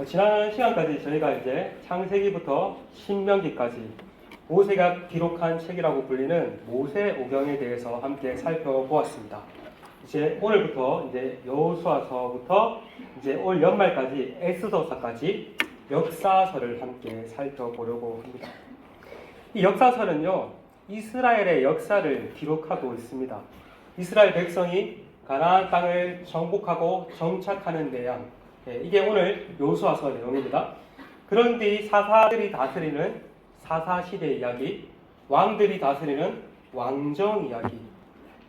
지난 시간까지 저희가 이제 창세기부터 신명기까지 모세가 기록한 책이라고 불리는 모세오경에 대해서 함께 살펴보았습니다. 이제 오늘부터 이제 여호수아서부터 이제 올 연말까지 에스더서까지 역사서를 함께 살펴보려고 합니다. 이 역사서는요, 이스라엘의 역사를 기록하고 있습니다. 이스라엘 백성이 가나안 땅을 정복하고 정착하는 내용, 이게 오늘 여호수아서 내용입니다. 그런 뒤 사사들이 다스리는 사사시대 이야기, 왕들이 다스리는 왕정 이야기,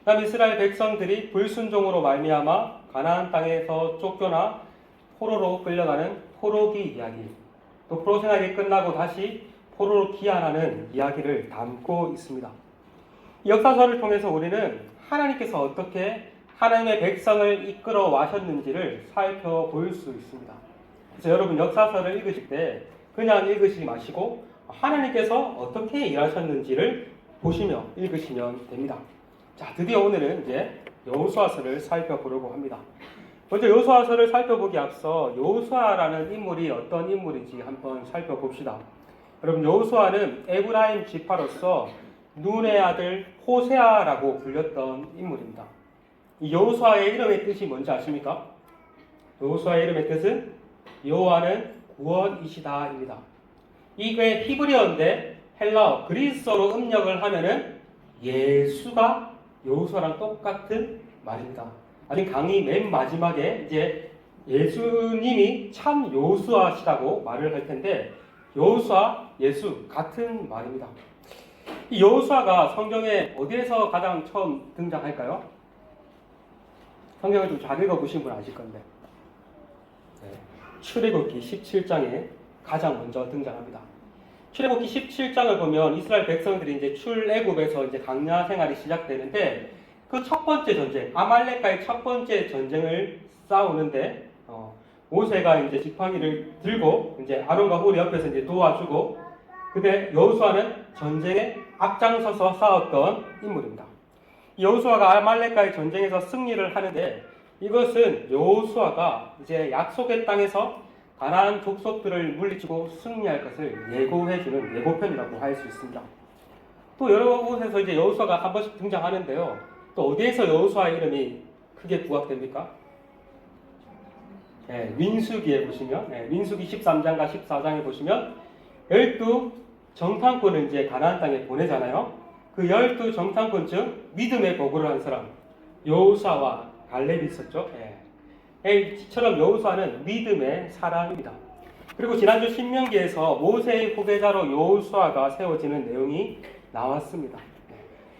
그다음 이스라엘 백성들이 불순종으로 말미암아 가나안 땅에서 쫓겨나 포로로 끌려가는 포로기 이야기, 또 포로 생활이 끝나고 다시 포로로 귀환하는 이야기를 담고 있습니다. 이 역사서를 통해서 우리는 하나님께서 어떻게 하나님의 백성을 이끌어 와셨는지를 살펴볼 수 있습니다. 그래서 여러분 역사서를 읽으실 때 그냥 읽으시지 마시고 하나님께서 어떻게 일하셨는지를 보시며 읽으시면 됩니다. 자, 드디어 오늘은 이제 여호수아서를 살펴보려고 합니다. 먼저 여호수아서를 살펴보기 앞서 여호수아라는 인물이 어떤 인물인지 한번 살펴봅시다. 여러분 여호수아는 에브라임 지파로서 눈의 아들 호세아라고 불렸던 인물입니다. 이 여호수아의 이름의 뜻이 뭔지 아십니까? 여호수아의 이름의 뜻은 여호와는 구원이시다입니다. 이게 히브리어인데 헬라어, 그리스어로 음력을 하면은 예수가 여호수아랑 똑같은 말입니다. 아직 강의 맨 마지막에 이제 예수님이 참 여호수아시다고 말을 할 텐데 여호수아, 예수 같은 말입니다. 이 여호수아가 성경에 어디에서 가장 처음 등장할까요? 성경을 좀 잘 읽어보신 분 아실 건데 출애굽기 17장에 가장 먼저 등장합니다. 출애굽기 17장을 보면 이스라엘 백성들이 이제 출애굽에서 이제 광야 생활이 시작되는데 그 첫 번째 전쟁, 아말렉과의 첫 번째 전쟁을 싸우는데 모세가 이제 지팡이를 들고 이제 아론과 홀이 옆에서 이제 도와주고, 근데 여호수아는 전쟁에 앞장서서 싸웠던 인물입니다. 여호수아가 아말렉과의 전쟁에서 승리를 하는데 이것은 여호수아가 이제 약속의 땅에서 가나안 족속들을 물리치고 승리할 것을 예고해주는 예고편이라고 할 수 있습니다. 또 여러 곳에서 이제 여호수아가 한 번씩 등장하는데요. 또 어디에서 여호수아의 이름이 크게 부각됩니까? 민수기에 보시면, 민수기 13장과 14장에 보시면 12 정탐꾼을 이제 가나안 땅에 보내잖아요. 그 12 정탐꾼 중 믿음의 보고를 한 사람 여호수아와 갈렙이 있었죠. 이처럼 여호수아는 믿음의 사람입니다. 그리고 지난주 신명기에서 모세의 후계자로 여호수아가 세워지는 내용이 나왔습니다.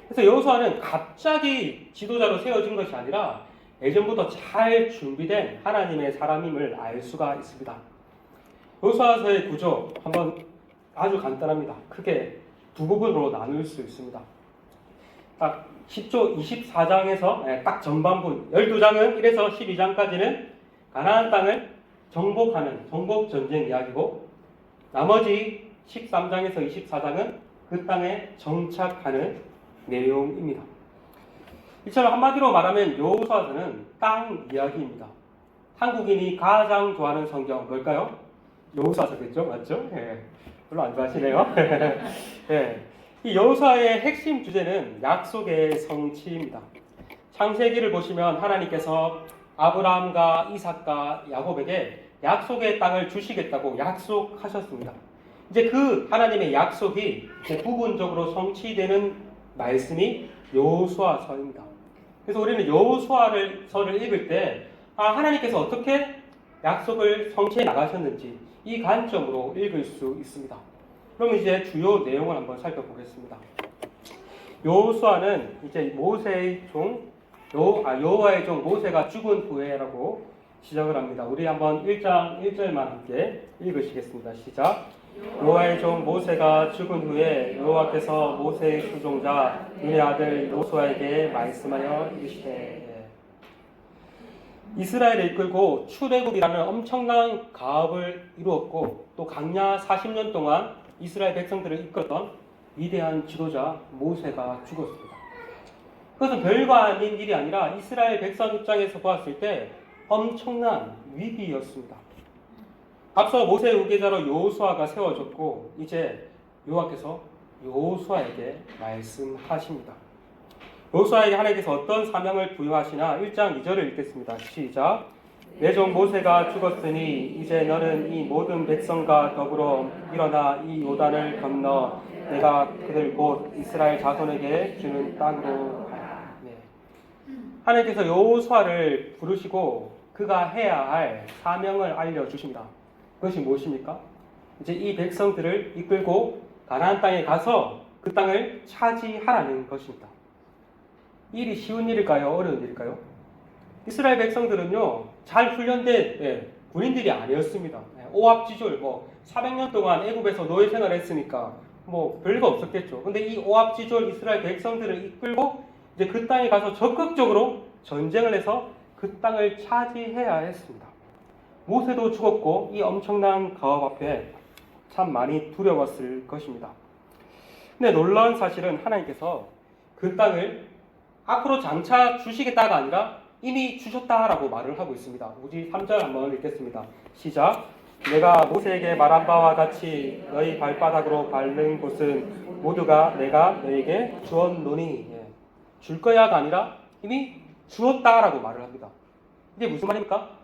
그래서 여호수아는 갑자기 지도자로 세워진 것이 아니라 예전부터 잘 준비된 하나님의 사람임을 알 수가 있습니다. 여호수아서의 구조 한번 아주 간단합니다. 크게 두 부분으로 나눌 수 있습니다. 딱 10조 24장에서 딱 전반부 12장은 1에서 12장까지는 가나안 땅을 정복하는 정복전쟁 이야기고, 나머지 13장에서 24장은 그 땅에 정착하는 내용입니다. 이처럼 한마디로 말하면 여호수아서는 땅 이야기입니다. 한국인이 가장 좋아하는 성경 뭘까요? 여호수아서겠죠? 맞죠? 별로 안 좋아하시네요. 이 여호수아의 핵심 주제는 약속의 성취입니다. 창세기를 보시면 하나님께서 아브라함과 이삭과 야곱에게 약속의 땅을 주시겠다고 약속하셨습니다. 이제 그 하나님의 약속이 이제 부분적으로 성취되는 말씀이 여호수아서입니다. 그래서 우리는 여호수아서를 읽을 때 하나님께서 어떻게 약속을 성취해 나가셨는지 이 관점으로 읽을 수 있습니다. 그럼 이제 주요 내용을 한번 살펴보겠습니다. 여호수아는 이제 모세의 종, 여호와의 종 모세가 죽은 후에라고 시작을 합니다. 우리 한번 1장 1절만 함께 읽으시겠습니다. 시작. 여호와의 종 모세가 죽은 후에 여호와께서 모세의 수종자 눈의 아들 여호수아에게 말씀하여 이르시되, 이스라엘을 이끌고 출애굽이라는 엄청난 가업을 이루었고 또 광야 40년 동안 이스라엘 백성들을 이끌었던 위대한 지도자 모세가 죽었습니다. 그것은 별거 아닌 일이 아니라 이스라엘 백성 입장에서 보았을 때 엄청난 위기였습니다. 앞서 모세의 후계자로 여호수아가 세워졌고 이제 여호와께서 여호수아에게 말씀하십니다. 여호수아에게 하나님께서 어떤 사명을 부여하시나 1장 2절을 읽겠습니다. 시작. 내 종 모세가 죽었으니 이제 너는 이 모든 백성과 더불어 일어나 이 요단을 건너 내가 그들 곧 이스라엘 자손에게 주는 땅으로 가라. 네. 하나님께서 여호수아를 부르시고 그가 해야 할 사명을 알려주십니다. 그것이 무엇입니까? 이제 이 백성들을 이끌고 가나안 땅에 가서 그 땅을 차지하라는 것입니다. 일이 쉬운 일일까요? 어려운 일일까요? 이스라엘 백성들은요, 잘 훈련된 군인들이 아니었습니다. 오합지졸, 400년 동안 애굽에서 노예 생활했으니까 별거 없었겠죠. 근데 이 오합지졸 이스라엘 백성들을 이끌고 이제 그 땅에 가서 적극적으로 전쟁을 해서 그 땅을 차지해야 했습니다. 모세도 죽었고 이 엄청난 가업 앞에 참 많이 두려웠을 것입니다. 근데 놀라운 사실은 하나님께서 그 땅을 앞으로 장차 주시겠다가 아니라 이미 주셨다라고 말을 하고 있습니다. 우리 3절 한번 읽겠습니다. 시작. 내가 모세에게 말한 바와 같이 너희 발바닥으로 밟는 곳은 모두가 내가 너에게 주었노니, 줄 거야가 아니라 이미 주었다라고 말을 합니다. 이게 무슨 말입니까?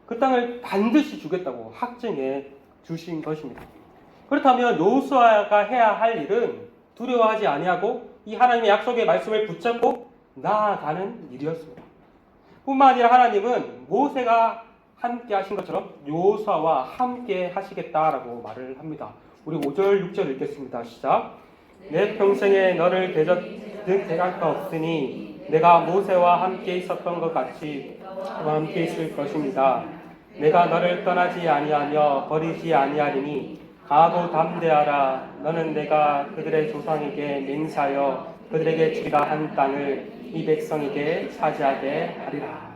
그 땅을 반드시 주겠다고 확증해 주신 것입니다. 그렇다면 여호수아가 해야 할 일은 두려워하지 아니하고 이 하나님의 약속의 말씀을 붙잡고 나아가는 일이었습니다. 뿐만 아니라 하나님은 모세가 함께 하신 것처럼 여호수아와 함께 하시겠다라고 말을 합니다. 우리 5절 6절 읽겠습니다. 시작. 내 평생에 너를 대적할 바 없으니 내가 모세와 함께 있었던 것 같이 너와 함께 있을 것입니다. 내가 너를 떠나지 아니하며 버리지 아니하리니 강하고 담대하라. 너는 내가 그들의 조상에게 맹세하여 그들에게 주리라 한 땅을 이 백성에게 차지하게 하리라.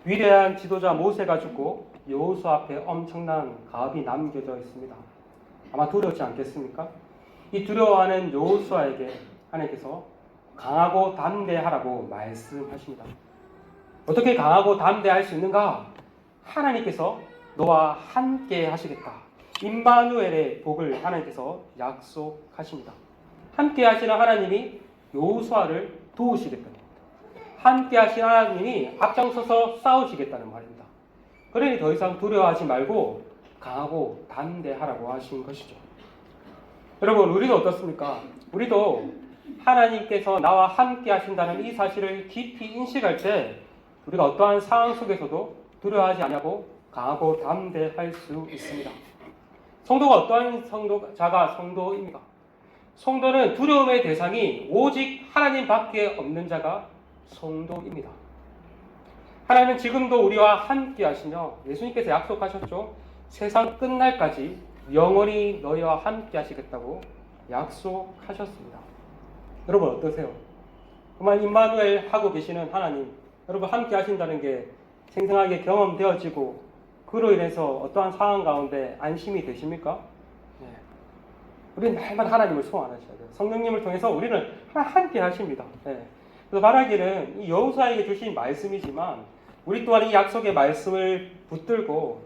위대한 지도자 모세가 죽고 여호수아 앞에 엄청난 가업이 남겨져 있습니다. 아마 두렵지 않겠습니까? 이 두려워하는 여호수아에게 하나님께서 강하고 담대하라고 말씀하십니다. 어떻게 강하고 담대할 수 있는가? 하나님께서 너와 함께 하시겠다. 임마누엘의 복을 하나님께서 약속하십니다. 함께 하시는 하나님이 여호수아를 도우시겠다는 겁니다. 함께 하신 하나님이 앞장서서 싸우시겠다는 말입니다. 그러니 더 이상 두려워하지 말고 강하고 담대하라고 하신 것이죠. 여러분, 우리도 어떻습니까? 우리도 하나님께서 나와 함께 하신다는 이 사실을 깊이 인식할 때 우리가 어떠한 상황 속에서도 두려워하지 않고 강하고 담대할 수 있습니다. 성도가 어떠한 자가 성도입니까? 성도는 두려움의 대상이 오직 하나님밖에 없는 자가 성도입니다. 하나님은 지금도 우리와 함께 하시며 예수님께서 약속하셨죠. 세상 끝날까지 영원히 너희와 함께 하시겠다고 약속하셨습니다. 여러분 어떠세요? 정말 임마누엘 하고 계시는 하나님, 여러분 함께 하신다는 게 생생하게 경험되어지고 그로 인해서 어떠한 상황 가운데 안심이 되십니까? 네. 우리는 날마다 하나님을 소원하셔야 돼요. 성령님을 통해서 우리는 함께 하십니다. 네. 그래서 바라기는 이 여호수아에게 주신 말씀이지만 우리 또한 이 약속의 말씀을 붙들고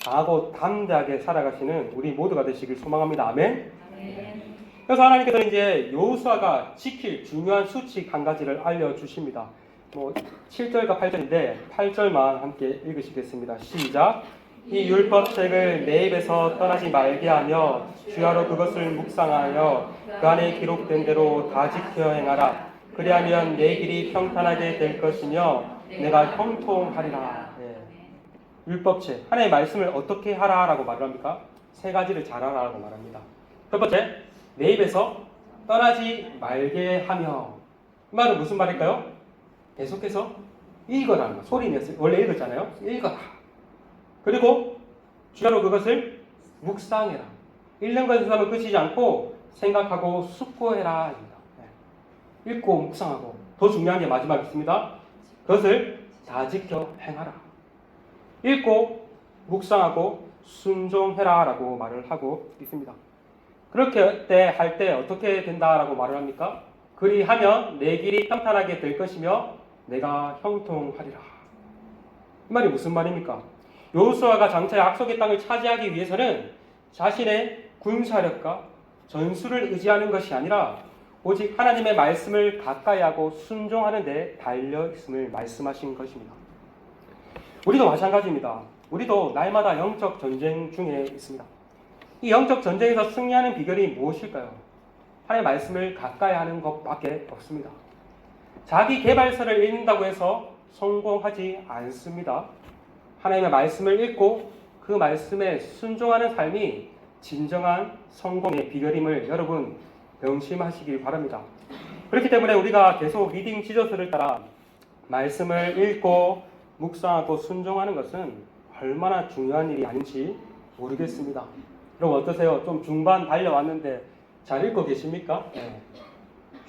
강하고 담대하게 살아가시는 우리 모두가 되시길 소망합니다. 아멘. 그래서 하나님께서 이제 여호수아가 지킬 중요한 수칙 한 가지를 알려주십니다. 7절과 8절인데 8절만 함께 읽으시겠습니다. 시작. 이 율법책을 내 입에서 떠나지 말게 하며 주야로 그것을 묵상하여 그 안에 기록된 대로 다 지켜 행하라. 그리하면 내 길이 평탄하게 될 것이며 내가 형통하리라. 율법책, 하나님의 말씀을 어떻게 하라라고 말을 합니까? 세 가지를 잘하라라고 말합니다. 첫 번째, 내 입에서 떠나지 말게 하며. 이 말은 무슨 말일까요? 계속해서 읽어라는 거. 소리 내서 원래 읽었잖아요. 읽어라. 그리고 주야로 그것을 묵상해라. 읽는 것에서만 그치지 않고 생각하고 숙고해라. 읽고 묵상하고 더 중요한 게 마지막에 있습니다. 그것을 다 지켜 행하라. 읽고 묵상하고 순종해라 라고 말을 하고 있습니다. 그렇게 할 때 어떻게 된다라고 말을 합니까? 그리하면 내 길이 평탄하게 될 것이며 내가 형통하리라. 이 말이 무슨 말입니까? 여호수아가 장차 약속의 땅을 차지하기 위해서는 자신의 군사력과 전술을 의지하는 것이 아니라 오직 하나님의 말씀을 가까이 하고 순종하는 데 달려 있음을 말씀하신 것입니다. 우리도 마찬가지입니다. 우리도 날마다 영적 전쟁 중에 있습니다. 이 영적 전쟁에서 승리하는 비결이 무엇일까요? 하나님의 말씀을 가까이 하는 것밖에 없습니다. 자기 개발서를 읽는다고 해서 성공하지 않습니다. 하나님의 말씀을 읽고 그 말씀에 순종하는 삶이 진정한 성공의 비결임을 여러분 명심하시길 바랍니다. 그렇기 때문에 우리가 계속 리딩 지저스를 따라 말씀을 읽고 묵상하고 순종하는 것은 얼마나 중요한 일이 아닌지 모르겠습니다. 여러분 어떠세요? 좀 중반 달려왔는데 잘 읽고 계십니까? 네.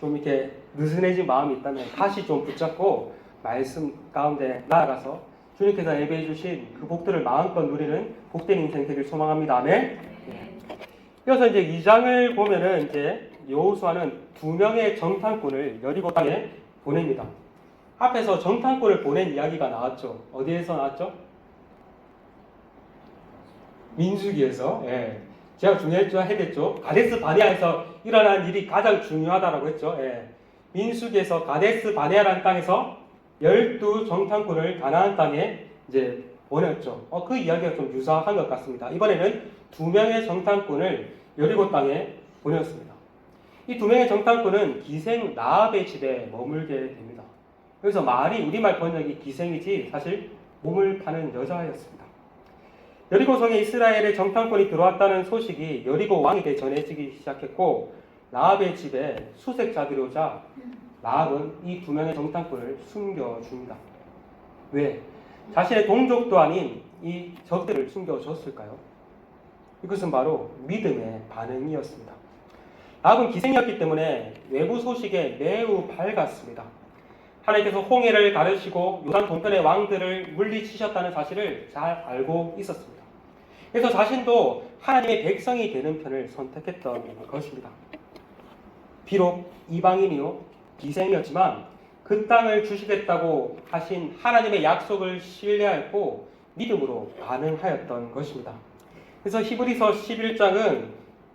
좀 이렇게 느슨해진 마음이 있다면 다시 좀 붙잡고 말씀 가운데 나아가서 주님께서 예배해 주신 그 복들을 마음껏 누리는 복된 인생 되길 소망합니다. 아멘. 네. 이어서 이제 2장을 보면은 이제 여호수아는 2명의 정탐꾼을 여리고 땅에 보냅니다. 앞에서 정탐꾼을 보낸 이야기가 나왔죠. 어디에서 나왔죠? 민수기에서. 예. 제가 중요했죠. 가데스 바네아에서 일어난 일이 가장 중요하다라고 했죠. 예. 민수기에서 가데스 바네아라는 땅에서 12 정탐꾼을 가나안 땅에 이제 보냈죠. 그 이야기가 좀 유사한 것 같습니다. 이번에는 2명의 정탐꾼을 여리고 땅에 보냈습니다. 이 2명의 정탐꾼은 기생 라합의 집에 머물게 됩니다. 그래서 말이 우리말 번역이 기생이지 사실 몸을 파는 여자였습니다. 여리고성에 이스라엘의 정탐꾼이 들어왔다는 소식이 여리고 왕에게 전해지기 시작했고 라합의 집에 수색자들이 오자 라합은 이 2명의 정탐꾼을 숨겨줍니다. 왜? 자신의 동족도 아닌 이 적들을 숨겨줬을까요? 이것은 바로 믿음의 반응이었습니다. 라합은 기생이었기 때문에 외부 소식에 매우 밝았습니다. 하나님께서 홍해를 가르시고 요단 동편의 왕들을 물리치셨다는 사실을 잘 알고 있었습니다. 그래서 자신도 하나님의 백성이 되는 편을 선택했던 것입니다. 비록 이방인이요 기생이었지만 그 땅을 주시겠다고 하신 하나님의 약속을 신뢰하였고 믿음으로 반응하였던 것입니다. 그래서 히브리서 11장은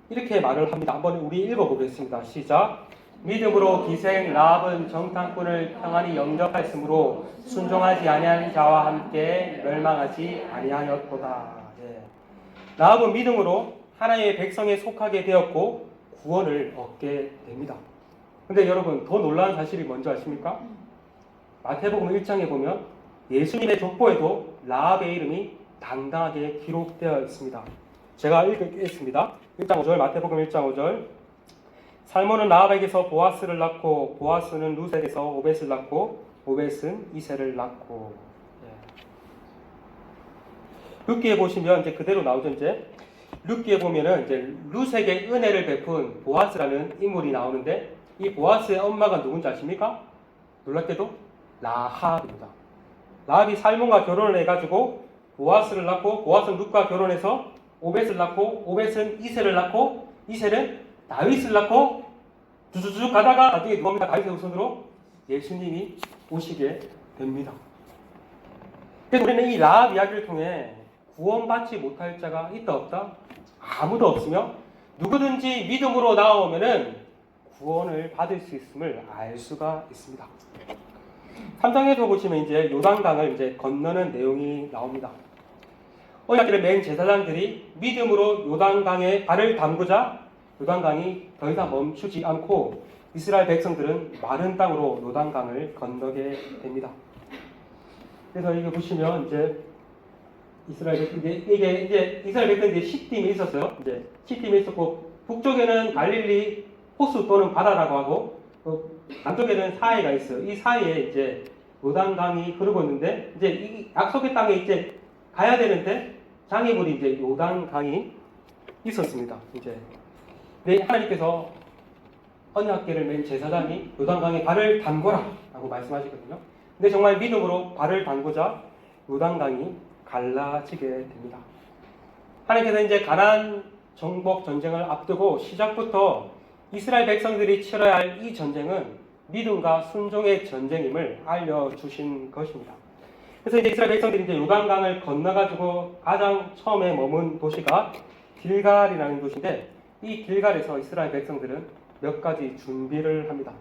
이렇게 말을 합니다. 한번 우리 읽어보겠습니다. 시작. 믿음으로 기생 라합은 정탐꾼을 평안히 영접하였으므로 순종하지 아니한 자와 함께 멸망하지 아니하였도다. 예. 라합은 믿음으로 하나님의 백성에 속하게 되었고 구원을 얻게 됩니다. 근데 여러분 더 놀라운 사실이 뭔지 아십니까? 마태복음 1장에 보면 예수님의 족보에도 라합의 이름이 당당하게 기록되어 있습니다. 제가 읽겠습니다. 1장 5절 마태복음 1장 5절 살몬은 라합에게서 보아스를 낳고 보아스는 루셀에서 오벳을 낳고 오벳은 이새를 낳고. 룻기에 보시면 이제 그대로 나오죠. 이제 룻기에 보면은 이제 루색의 은혜를 베푼 보아스라는 인물이 나오는데 이 보아스의 엄마가 누군지 아십니까? 놀랍게도 라합입니다. 라합이 살몬과 결혼을 해가지고 보아스를 낳고 보아스는 룻과 결혼해서 오벳을 낳고 오벳은 이새를 낳고 이새는 다윗을 낳고 쭉 가다가 나중에 누굽니까? 다윗의 후손으로 예수님이 오시게 됩니다. 그래서 우리는 이 라합 이야기를 통해 구원받지 못할 자가 있다 없다? 아무도 없으며 누구든지 믿음으로 나오면은 구원을 받을 수 있음을 알 수가 있습니다. 3장에서 보시면 이제 요단강을 이제 건너는 내용이 나옵니다. 언약궤를 맨 제사장들이 믿음으로 요단강에 발을 담그자 요단강이 더 이상 멈추지 않고 이스라엘 백성들은 마른 땅으로 요단강을 건너게 됩니다. 그래서 이거 보시면 이제 이스라엘 백성들이 시팀이 있었어요. 이제 시팀이 있었고 북쪽에는 갈릴리 호수 또는 바다라고 하고 남쪽에는 사해가 있어요. 이 사이에 이제 요단강이 흐르고 있는데 이제 이 약속의 땅에 이제 가야 되는데 장애물이 이제 요단강이 있었습니다. 이제 하나님께서 언약궤를 맨 제사장이 요단강에 발을 담궈라라고 말씀하시거든요. 근데 정말 믿음으로 발을 담그자 요단강이 갈라지게 됩니다. 하나님께서 이제 가나안 정복 전쟁을 앞두고 시작부터 이스라엘 백성들이 치러야 할 이 전쟁은 믿음과 순종의 전쟁임을 알려주신 것입니다. 그래서 이제 이스라엘 백성들이 이제 요단강을 건너가지고 가장 처음에 머문 도시가 길갈이라는 도시인데, 이 길갈에서 이스라엘 백성들은 몇 가지 준비를 합니다.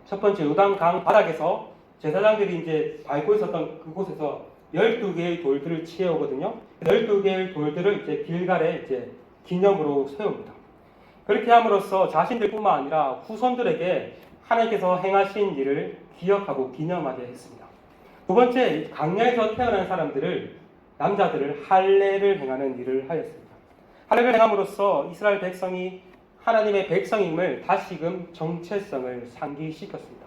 첫 번째, 요단강 바닥에서 제사장들이 이제 밟고 있었던 그곳에서 12개의 돌들을 치해오거든요. 12개의 돌들을 이제 길갈에 이제 기념으로 세웁니다. 그렇게 함으로써 자신들뿐만 아니라 후손들에게 하나님께서 행하신 일을 기억하고 기념하게 했습니다. 두 번째, 광야에서 태어난 사람들을, 남자들을 할례를 행하는 일을 하였습니다. 할례를 행함으로써 이스라엘 백성이 하나님의 백성임을 다시금 정체성을 상기시켰습니다.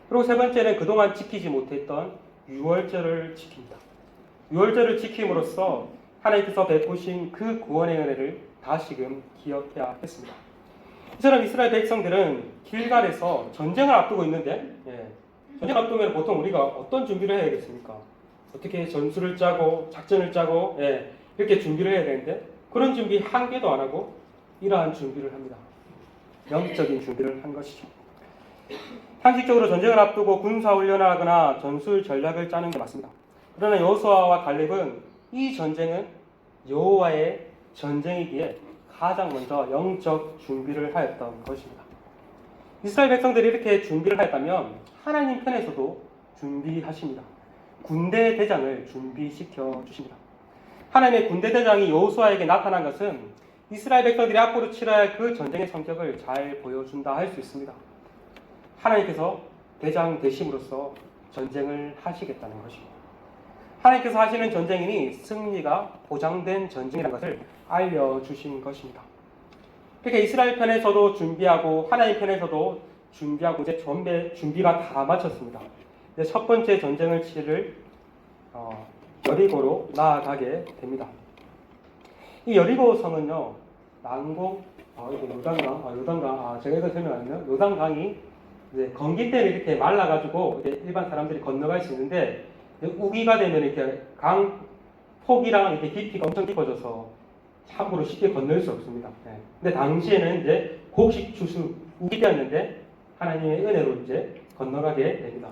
그리고 세 번째는 그동안 지키지 못했던 유월절을 지킵니다. 유월절을 지킴으로써 하나님께서 베푸신 그 구원의 은혜를 다시금 기억해야 했습니다. 이처럼 이스라엘 백성들은 길갈에서 전쟁을 앞두고 있는데, 전쟁을 앞두면 보통 우리가 어떤 준비를 해야겠습니까? 어떻게 전술을 짜고 작전을 짜고 이렇게 준비를 해야 되는데, 그런 준비 한 개도 안 하고 이러한 준비를 합니다. 영적인 준비를 한 것이죠. 상식적으로 전쟁을 앞두고 군사훈련을 하거나 전술 전략을 짜는 게 맞습니다. 그러나 여호수아와 갈렙은 이 전쟁은 여호와의 전쟁이기에 가장 먼저 영적 준비를 하였던 것입니다. 이스라엘 백성들이 이렇게 준비를 하였다면 하나님 편에서도 준비하십니다. 군대 대장을 준비시켜 주십니다. 하나님의 군대 대장이 여호수아에게 나타난 것은 이스라엘 백성들이 앞으로 치러야 할 그 전쟁의 성격을 잘 보여준다 할 수 있습니다. 하나님께서 대장 되심으로써 전쟁을 하시겠다는 것입니다. 하나님께서 하시는 전쟁이니 승리가 보장된 전쟁이라는 것을 알려주신 것입니다. 그러니까 이스라엘 편에서도 준비하고 하나님 편에서도 준비하고 이제 준비가 다 마쳤습니다. 이제 첫 번째 전쟁을 치를 여리고로 나아가게 됩니다. 이 여리고 성은요, 난공, 요단강, 제가 이거 설명하면 요단강이 이제 건기 때는 이렇게 말라가지고 이제 일반 사람들이 건너갈 수 있는데, 우기가 되면 이렇게 강 폭이랑 이렇게 깊이가 엄청 깊어져서 함부로 쉽게 건널 수 없습니다. 근데 당시에는 이제 곡식 추수 우기 때였는데 하나님의 은혜로 이제 건너가게 됩니다.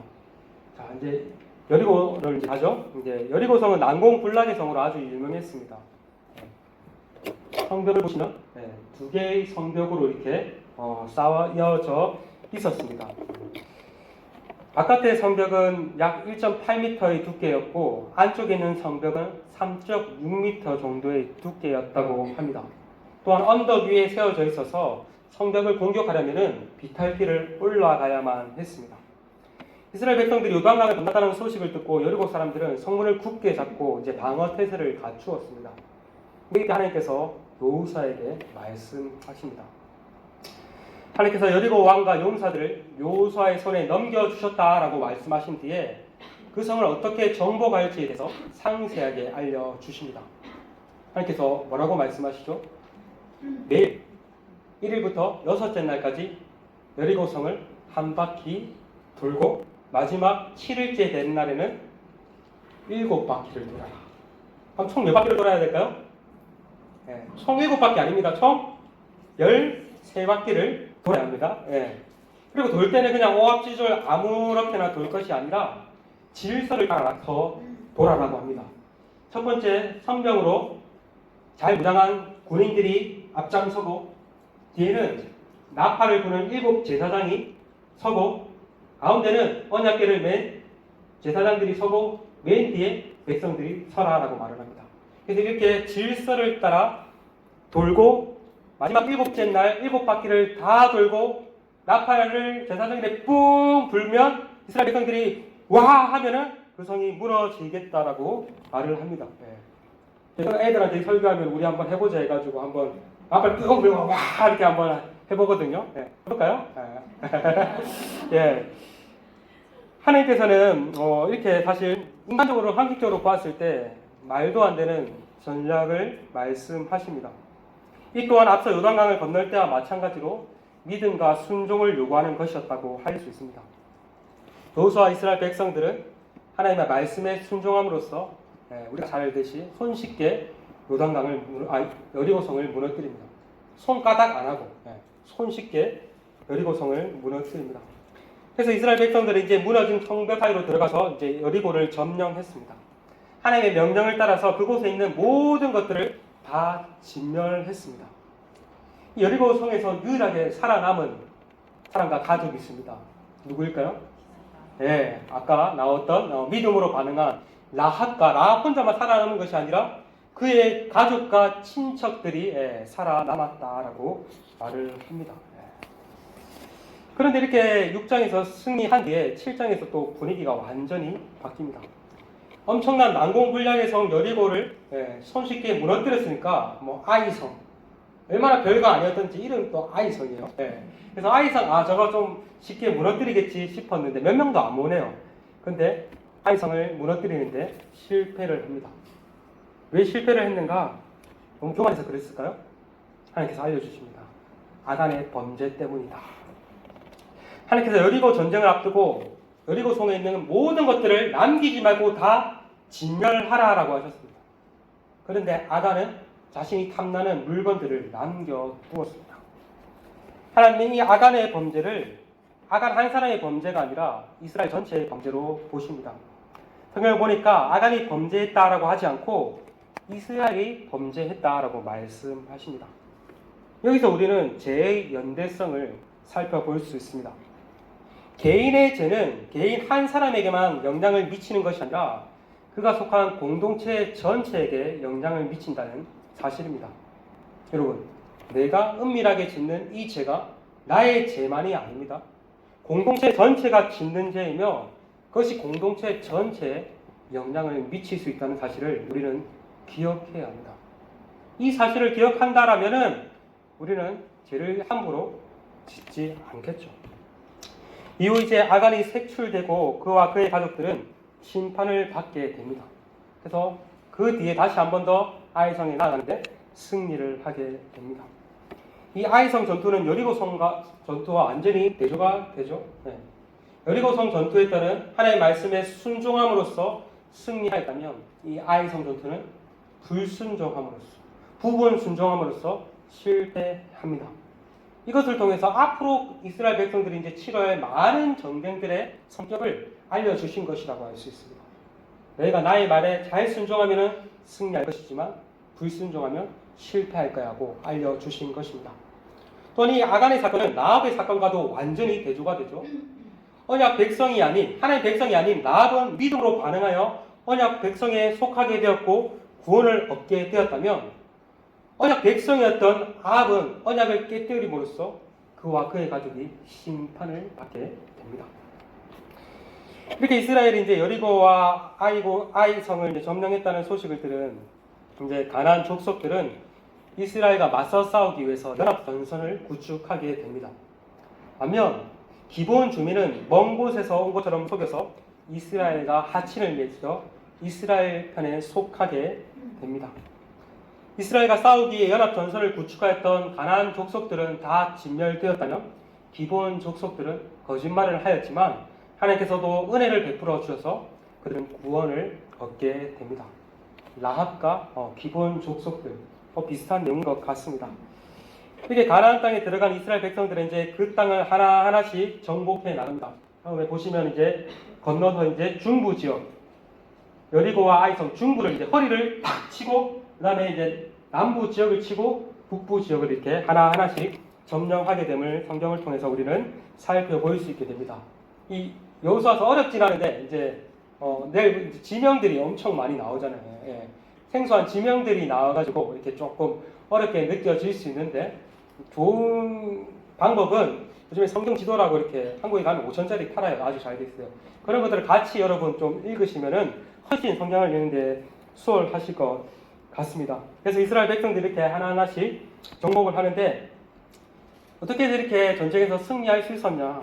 자, 이제 여리고를 이제 가죠. 이제 여리고성은 난공불락의 성으로 아주 유명했습니다. 성벽을 보시면 두 개의 성벽으로 이렇게 쌓여져 있었습니다. 바깥의 성벽은 약 1.8m의 두께였고 안쪽에 있는 성벽은 3.6m 정도의 두께였다고 합니다. 또한 언덕 위에 세워져 있어서 성벽을 공격하려면 비탈길을 올라가야만 했습니다. 이스라엘 백성들이 요단강을 건넜다는 소식을 듣고 여리고 사람들은 성문을 굳게 잡고 이제 방어 태세를 갖추었습니다. 이때 하나님께서 여호수아에게 말씀하십니다. 하나님께서 여리고 왕과 용사들을 여호수아의 손에 넘겨주셨다라고 말씀하신 뒤에 그 성을 어떻게 정복할지에 대해서 상세하게 알려주십니다. 하나님께서 뭐라고 말씀하시죠? 매일 1일부터 6째 날까지 여리고 성을 한 바퀴 돌고 마지막 7일째 되는 날에는 7바퀴를 돌아라. 그럼 총 몇 바퀴를 돌아야 될까요? 총 7바퀴 아닙니다. 총 13바퀴를 돌아야 합니다. 그리고 돌 때는 그냥 오합지졸 아무렇게나 돌 것이 아니라 질서를 따라서 돌아라고 합니다. 첫 번째, 성병으로 잘 무장한 군인들이 앞장서고, 뒤에는 나팔을 부는 7 제사장이 서고, 가운데는 언약궤를 맨 제사장들이 서고, 맨 뒤에 백성들이 서라라고 말을 합니다. 그래서 이렇게 질서를 따라 돌고 마지막 7째 날 7바퀴를 다 돌고 나팔을 제사장들이 뿡 불면 이스라엘 백성들이 와 하면은 그 성이 무너지겠다라고 말을 합니다. 그래서 애들한테 설교하면 우리 한번 해보자 해가지고 한번 나팔 뿡 불고 와 이렇게 한번 해보거든요. 해볼까요? 하나님께서는 이렇게 사실 인간적으로 상식적으로 봤을 때 말도 안 되는 전략을 말씀하십니다. 이 또한 앞서 요단강을 건널 때와 마찬가지로 믿음과 순종을 요구하는 것이었다고 할 수 있습니다. 여호수아와 이스라엘 백성들은 하나님의 말씀에 순종함으로써 우리가 잘 알듯이 손쉽게 여리고성을 무너뜨립니다. 손가락 안 하고 손쉽게 여리고성을 무너뜨립니다. 그래서 이스라엘 백성들이 이제 무너진 성벽 사이로 들어가서 이제 여리고를 점령했습니다. 하나님의 명령을 따라서 그곳에 있는 모든 것들을 다 진멸했습니다. 이 여리고 성에서 유일하게 살아남은 사람과 가족이 있습니다. 누구일까요? 네, 아까 나왔던 믿음으로 반응한 라합 혼자만 살아남은 것이 아니라 그의 가족과 친척들이 살아남았다라고 말을 합니다. 그런데 이렇게 6장에서 승리한 뒤에 7장에서 또 분위기가 완전히 바뀝니다. 엄청난 난공불락의 성 여리고를 손쉽게 무너뜨렸으니까 아이성, 얼마나 별거 아니었던지 이름이 또 아이성이에요. 그래서 아이성, 저거 좀 쉽게 무너뜨리겠지 싶었는데 몇 명도 안 오네요. 근데 아이성을 무너뜨리는데 실패를 합니다. 왜 실패를 했는가? 너무 교만해서 그랬을까요? 하나님께서 알려주십니다. 아간의 범죄 때문이다. 하나님께서 여리고 전쟁을 앞두고 여리고 성에 있는 모든 것들을 남기지 말고 다 진멸하라라고 하셨습니다. 그런데 아간은 자신이 탐나는 물건들을 남겨두었습니다. 하나님이 이 아간의 범죄를 아간 한 사람의 범죄가 아니라 이스라엘 전체의 범죄로 보십니다. 성경을 보니까 아간이 범죄했다라고 하지 않고 이스라엘이 범죄했다라고 말씀하십니다. 여기서 우리는 죄의 연대성을 살펴볼 수 있습니다. 개인의 죄는 개인 한 사람에게만 영향을 미치는 것이 아니라 그가 속한 공동체 전체에게 영향을 미친다는 사실입니다. 여러분, 내가 은밀하게 짓는 이 죄가 나의 죄만이 아닙니다. 공동체 전체가 짓는 죄이며 그것이 공동체 전체에 영향을 미칠 수 있다는 사실을 우리는 기억해야 합니다. 이 사실을 기억한다라면은 우리는 죄를 함부로 짓지 않겠죠. 이후 이제 아간이 색출되고 그와 그의 가족들은 심판을 받게 됩니다. 그래서 그 뒤에 다시 한 번 더 아이성에 나아가는데 승리를 하게 됩니다. 이 아이성 전투는 여리고성 전투와 완전히 대조가 되죠. 여리고성 전투에 따른 하나님의 말씀에 순종함으로써 승리하였다면 이 아이성 전투는 불순종함으로써 부분 순종함으로써 실패합니다. 이것을 통해서 앞으로 이스라엘 백성들이 이제 치러야 할 많은 전쟁들의 성격을 알려주신 것이라고 할 수 있습니다. 너희가 나의 말에 잘 순종하면 승리할 것이지만 불순종하면 실패할 거라고 알려주신 것입니다. 또한 이 아간의 사건은 라합의 사건과도 완전히 대조가 되죠. 언약 백성이 아닌 하나님의 백성이 아닌 라합은 믿음으로 반응하여 언약 백성에 속하게 되었고 구원을 얻게 되었다면 언약 백성이었던 아합은 언약을 깨뜨림으로써 그와 그의 가족이 심판을 받게 됩니다. 이렇게 이스라엘이 이제 여리고와 아이성을 이제 점령했다는 소식을 들은 이제 가나안 족속들은 이스라엘과 맞서 싸우기 위해서 연합 전선을 구축하게 됩니다. 반면 기본 주민은 먼 곳에서 온 것처럼 속여서 이스라엘과 하친을 맺어 이스라엘 편에 속하게 됩니다. 이스라엘과 싸우기 위해 연합 전선을 구축하였던 가나안 족속들은 다 진멸되었다면 기본 족속들은 거짓말을 하였지만 하나님께서도 은혜를 베풀어 주셔서 그들은 구원을 얻게 됩니다. 라합과 기본 족속들 비슷한 내용인 것 같습니다. 이렇게 가나안 땅에 들어간 이스라엘 백성들은 이제 그 땅을 하나하나씩 정복해 나갑니다. 다음에 보시면 이제 건너서 이제 중부 지역 여리고와 아이성 중부를 이제 허리를 탁 치고 그다음에 이제 남부 지역을 치고 북부 지역을 이렇게 하나하나씩 점령하게 됨을 성경을 통해서 우리는 살펴볼 수 있게 됩니다. 이 여호수아서 어렵진 않은데 이제 내일 지명들이 엄청 많이 나오잖아요. 생소한 지명들이 나와가지고 이렇게 조금 어렵게 느껴질 수 있는데 좋은 방법은 요즘에 성경 지도라고 이렇게 한국에 가면 5,000짜리 팔아요. 아주 잘 돼 있어요. 그런 것들을 같이 여러분 좀 읽으시면은 훨씬 성경을 읽는데 수월하실 것 같습니다. 그래서 이스라엘 백성들이 이렇게 하나하나씩 정복을 하는데 어떻게 이렇게 전쟁에서 승리할 수 있었냐?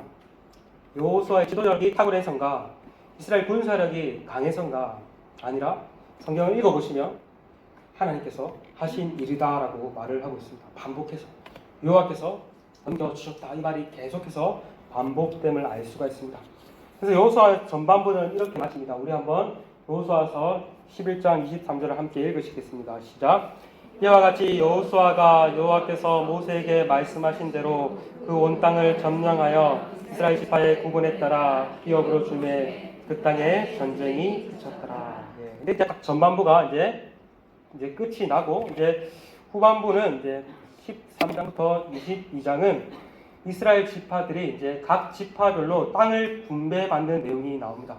여호수아의 지도력이 탁월해서인가? 이스라엘 군사력이 강해서인가? 아니라 성경을 읽어보시면 하나님께서 하신 일이다라고 말을 하고 있습니다. 반복해서 여호와께서 넘겨주셨다 이 말이 계속해서 반복됨을 알 수가 있습니다. 그래서 여호수아 전반부는 이렇게 마칩니다. 우리 한번 여호수아서 11장 23절을 함께 읽으시겠습니다. 시작. 이와 같이 여호수아가 여호와께서 모세에게 말씀하신 대로 그 온 땅을 점령하여 이스라엘 지파의 구분에 따라 기업으로 주매 그 땅에 전쟁이 그쳤더라. 예. 근데 이제 딱 전반부가 이제 끝이 나고 이제 후반부는 이제 13장부터 22장은 이스라엘 지파들이 이제 각 지파별로 땅을 분배받는 내용이 나옵니다.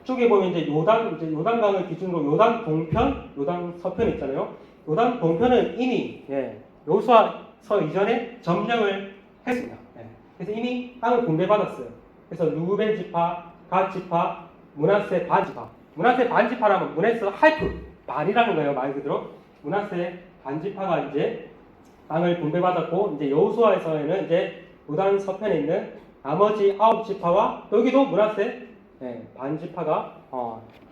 쪽에 보면 이제 요단강을 기준으로 요단 동편, 요단 서편 있잖아요. 요단 동편은 이미 여호수아서 이전에 점령을 했습니다. 그래서 이미 땅을 분배받았어요. 그래서 루벤 지파, 갓 지파, 므낫세 반 지파. 므낫세 반 지파라면 므낫세 할프 반이라는 거예요. 말 그대로 므낫세 반 지파가 이제 땅을 분배받았고 이제 여호수아에서는 이제 요단 서편에 있는 나머지 9지파와 여기도 므낫세 반 지파가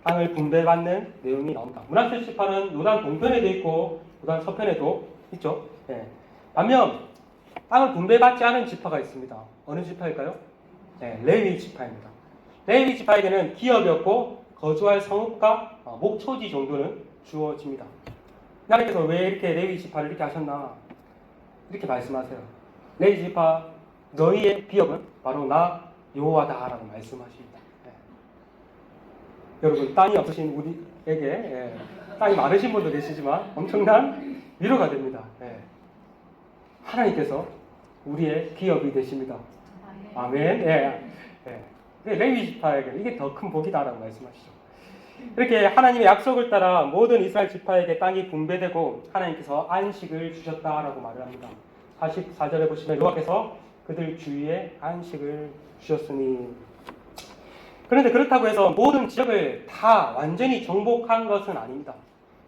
땅을 분배받는 내용이 나옵니다. 므낫세 지파는 요단 동편에도 있고 요단 서편에도 있죠. 반면 땅을 분배받지 않은 지파가 있습니다. 어느 지파일까요? 레위 지파입니다. 레위 지파에게는 기업이었고 거주할 성읍과 목초지 정도는 주어집니다. 하나님께서 왜 이렇게 레위 지파를 이렇게 하셨나? 이렇게 말씀하세요. 레위 지파 너희의 기업은 바로 나 여호와다라고 말씀하십니다. 여러분 땅이 없으신 우리에게 땅이 많으신 분도 계시지만 엄청난 위로가 됩니다. 하나님께서 우리의 기업이 되십니다. 아멘. 레위 지파에게 이게 더 큰 복이다라고 말씀하시죠. 이렇게 하나님의 약속을 따라 모든 이스라엘 지파에게 땅이 분배되고 하나님께서 안식을 주셨다라고 말을 합니다. 44절에 보시면 여호와께서 그들 주위에 안식을 주셨으니. 그런데 그렇다고 해서 모든 지역을 다 완전히 정복한 것은 아닙니다.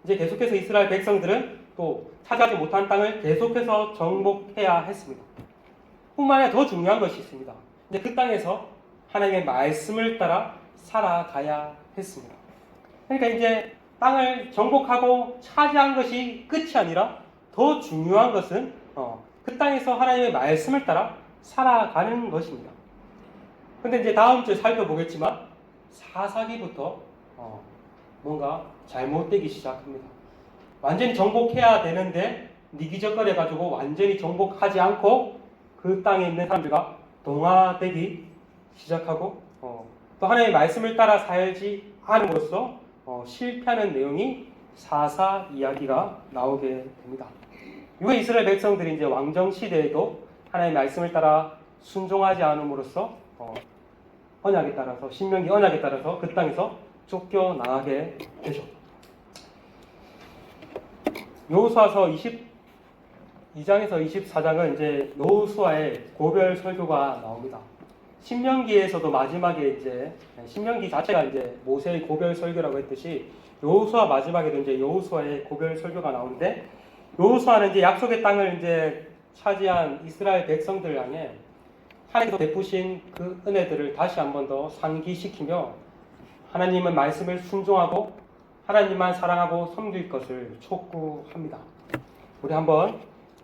이제 계속해서 이스라엘 백성들은 또 차지하지 못한 땅을 계속해서 정복해야 했습니다. 뿐만 아니라 더 중요한 것이 있습니다. 이제 그 땅에서 하나님의 말씀을 따라 살아가야 했습니다. 그러니까 이제 땅을 정복하고 차지한 것이 끝이 아니라 더 중요한 것은 그 땅에서 하나님의 말씀을 따라 살아가는 것입니다. 근데 이제 다음 주에 살펴보겠지만 사사기부터 뭔가 잘못되기 시작합니다. 완전히 정복해야 되는데 니기적거려가지고 완전히 정복하지 않고 그 땅에 있는 사람들과 동화되기 시작하고 또 하나님의 말씀을 따라 살지 않음으로써 실패하는 내용이 사사 이야기가 나오게 됩니다. 이후에 이스라엘 백성들이 이제 왕정 시대에도 하나님의 말씀을 따라 순종하지 않음으로써 언약에 따라서 신명기 언약에 따라서 그 땅에서 쫓겨나가게 되죠. 여호수아서 22장에서 24장은 이제 여호수아의 고별 설교가 나옵니다. 신명기에서도 마지막에 이제 신명기 자체가 이제 모세의 고별 설교라고 했듯이 여호수아 마지막에도 이제 여호수아의 고별 설교가 나오는데 여호수아는 이제 약속의 땅을 이제 차지한 이스라엘 백성들 향해 하나님께서 베푸신 그 은혜들을 다시 한 번 더 상기시키며 하나님의 말씀을 순종하고 하나님만 사랑하고 섬길 것을 촉구합니다. 우리 한번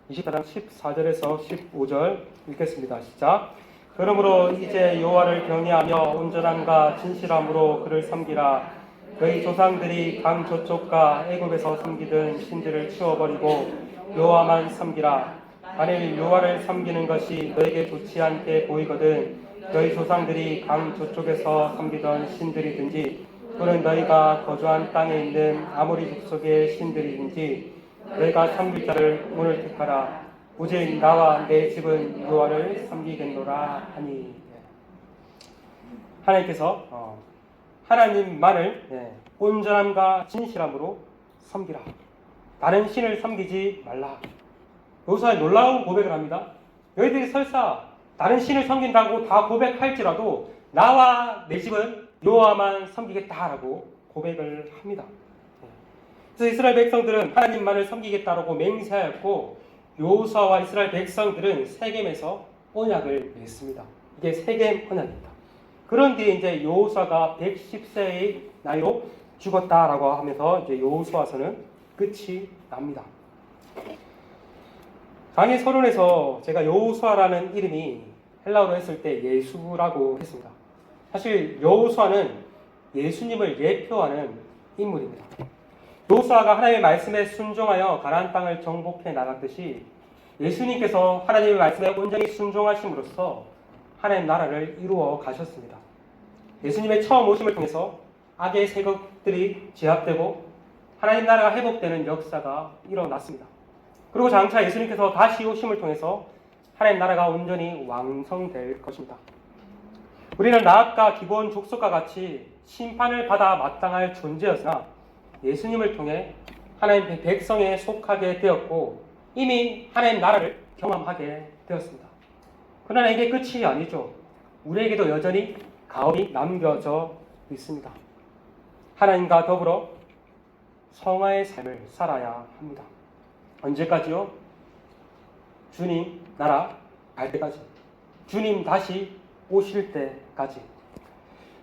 24장 14절에서 15절 읽겠습니다. 시작. 그러므로 이제 여호와를 경외하며 온전함과 진실함으로 그를 섬기라. 너희 조상들이 강 저쪽과 애굽에서 섬기던 신들을 치워버리고 여호와만 섬기라. 만일 여호와를 섬기는 것이 너에게 좋지 않게 보이거든 너희 조상들이 강 저쪽에서 섬기던 신들이든지 또는 너희가 거주한 땅에 있는 아모리 족속의 신들이든지 너희가 섬길 자를 오늘 택하라. 오직 나와 내 집은 여호와를 섬기겠노라 하니. 하나님께서 하나님만을 온전함과 진실함으로 섬기라. 다른 신을 섬기지 말라. 여호수아의 놀라운 고백을 합니다. 너희들이 설사 다른 신을 섬긴다고 다 고백할지라도 나와 내 집은 여호와만 섬기겠다라고 고백을 합니다. 그래서 이스라엘 백성들은 하나님만을 섬기겠다라고 맹세하였고 여호수아와 이스라엘 백성들은 세겜에서 언약을 맺습니다. 이게 세겜 언약입니다. 그런 뒤에 이제 여호수아가 110세의 나이로 죽었다라고 하면서 이제 여호수아서는 끝이 납니다. 강의 서론에서 제가 여호수아라는 이름이 헬라어로 했을 때 예수라고 했습니다. 사실 여호수아는 예수님을 예표하는 인물입니다. 여호수아가 하나님의 말씀에 순종하여 가나안 땅을 정복해 나갔듯이 예수님께서 하나님의 말씀에 온전히 순종하심으로써 하나님 나라를 이루어 가셨습니다. 예수님의 처음 오심을 통해서 악의 세력들이 제압되고 하나님 나라가 회복되는 역사가 일어났습니다. 그리고 장차 예수님께서 다시 오심을 통해서 하나님 나라가 온전히 완성될 것입니다. 우리는 나아까 기본 족속과 같이 심판을 받아 마땅할 존재였으나 예수님을 통해 하나님 백성에 속하게 되었고 이미 하나님 나라를 경험하게 되었습니다. 그러나 이게 끝이 아니죠. 우리에게도 여전히 가업이 남겨져 있습니다. 하나님과 더불어 성화의 삶을 살아야 합니다. 언제까지요? 주님 나라 갈 때까지. 주님 다시 오실 때까지.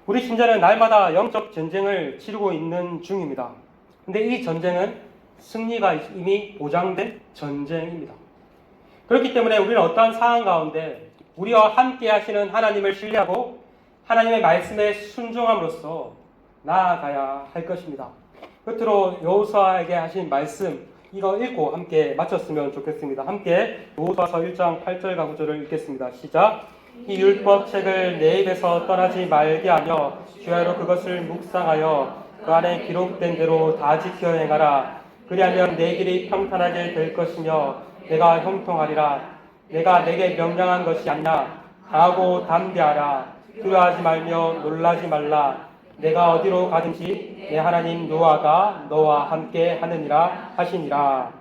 우리 신자는 날마다 영적 전쟁을 치르고 있는 중입니다. 근데 이 전쟁은 승리가 이미 보장된 전쟁입니다. 그렇기 때문에 우리는 어떠한 상황 가운데 우리와 함께 하시는 하나님을 신뢰하고 하나님의 말씀에 순종함으로써 나아가야 할 것입니다. 끝으로 여호수아에게 하신 말씀 이거 읽고 함께 마쳤으면 좋겠습니다. 함께 여호수아서 1장 8절과 9절을 읽겠습니다. 시작. 이 율법책을 내 입에서 떠나지 말게 하며 주야로 그것을 묵상하여 그 안에 기록된 대로 다 지켜 행하라. 그리하면 내 길이 평탄하게 될 것이며 내가 형통하리라. 내가 내게 명령한 것이 아니라 강하고 담대하라. 두려워하지 말며 놀라지 말라. 내가 어디로 가든지 내 하나님 여호와가 너와 함께 하느니라 하시니라.